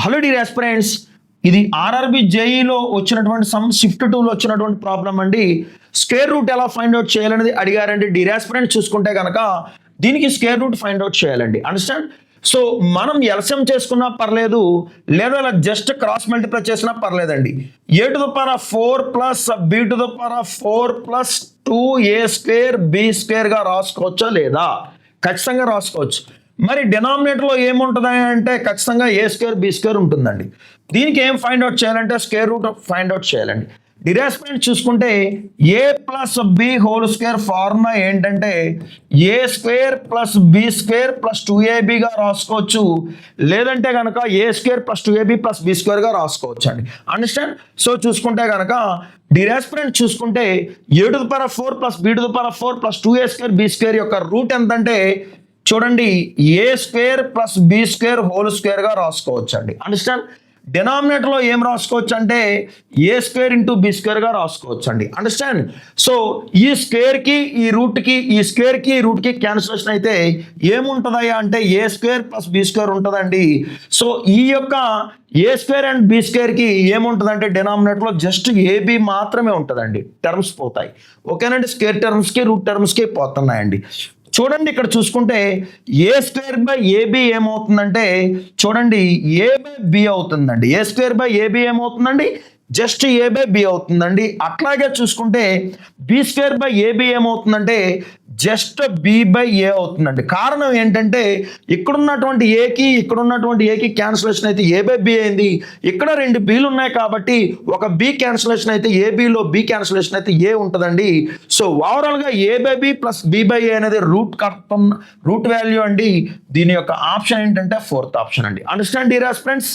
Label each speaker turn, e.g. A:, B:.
A: Hello dear aspirants, ఇది RRB జేఈలో వచ్చినటువంటి some shift 2లో వచ్చినటువంటి ప్రాబ్లం అండి. స్క్వేర్ రూట్ ఎలా ఫైండ్ అవుట్ చేయాలనేది అడిగారండి. డియర్ ఆస్పిరెంట్స్ చూసుకుంటే కనుక దీనికి స్క్వేర్ రూట్ ఫైండ్ అవుట్ చేయాలండి. అండర్స్టాండ్? సో మనం ఎల్సిఎం చేసుకున్నా పర్లేదు, లేదా ఇలా జస్ట్ క్రాస్ మల్టిప్లై చేసినా పర్లేదండి. a to the power of 4 plus b to the power of 4 plus 2a square b square గా రాసుకోవచ్చా లేదా? ఖచ్చితంగా రాసుకోవచ్చు. మరి డినామినేటర్లో ఏముంటుంది అంటే ఖచ్చితంగా ఏ స్క్వేర్ బి స్క్వేర్ ఉంటుందండి. దీనికి ఏం ఫైండ్ అవుట్ చేయాలంటే స్క్వేర్ రూట్ ఫైండ్ అవుట్ చేయాలండి. డిరాస్మెంట్ చూసుకుంటే a plus b whole square formula ఏంటంటే a square plus b square plus 2ab రాసుకోవచ్చు, లేదంటే కనుక a square plus 2ab plus b స్క్వేర్గా రాసుకోవచ్చు అండి. అండర్స్టాండ్? సో చూసుకుంటే కనుక డిరాస్మెంట్ చూసుకుంటే a to the power of 4 plus b to the power of 4 plus 2a square b square యొక్క రూట్ ఎంతంటే చూడండి a square plus b square whole స్క్వేర్గా రాసుకోవచ్చు అండి. అండర్స్టాండ్? డినామినేటర్లో ఏం రాసుకోవచ్చు అంటే ఏ స్క్వేర్ ఇంటూ బి స్క్వేర్గా రాసుకోవచ్చు అండి. అండర్స్టాండ్? సో ఈ స్క్వేర్కి ఈ రూట్కి ఈ స్క్వేర్కి ఈ రూట్కి క్యాన్సిలేషన్ అయితే ఏముంటుందయ్యా అంటే a square plus b square ఉంటుందండి. సో ఈ యొక్క ఏ స్క్వేర్ అండ్ బి స్క్వేర్కి ఏముంటుందంటే డినామినేటర్లో జస్ట్ ఏబి మాత్రమే ఉంటుందండి. టర్మ్స్ పోతాయి. ఓకేనండి? స్క్వేర్ టర్మ్స్కి రూట్ టర్మ్స్కి పోతున్నాయండి. చూడండి ఇక్కడ చూసుకుంటే ఏ స్క్వేర్ బై ఏబి ఏమవుతుందంటే చూడండి ఏ బై బి అవుతుందండి. ఏ స్క్వేర్ బై ఏబి ఏమవుతుందండి? జస్ట్ ఏ బై బి అవుతుందండి. అట్లాగే చూసుకుంటే బి స్క్వేర్ బై ఏబి ఏమవుతుందంటే జస్ట్ బి బై ఏ అవుతుందండి. కారణం ఏంటంటే ఇక్కడున్నటువంటి ఏకి క్యాన్సిలేషన్ అయితే ఏ బై బి అయింది. ఇక్కడ రెండు బీలు ఉన్నాయి కాబట్టి ఒక బి క్యాన్సిలేషన్ అయితే ఏబిలో బి క్యాన్సిలేషన్ అయితే ఏ ఉంటుందండి. సో ఓవరాల్గా a by b plus b by a అనేది రూట్ వాల్యూ అండి. దీని యొక్క ఆప్షన్ ఏంటంటే 4th ఆప్షన్ అండి. Understand dear friends?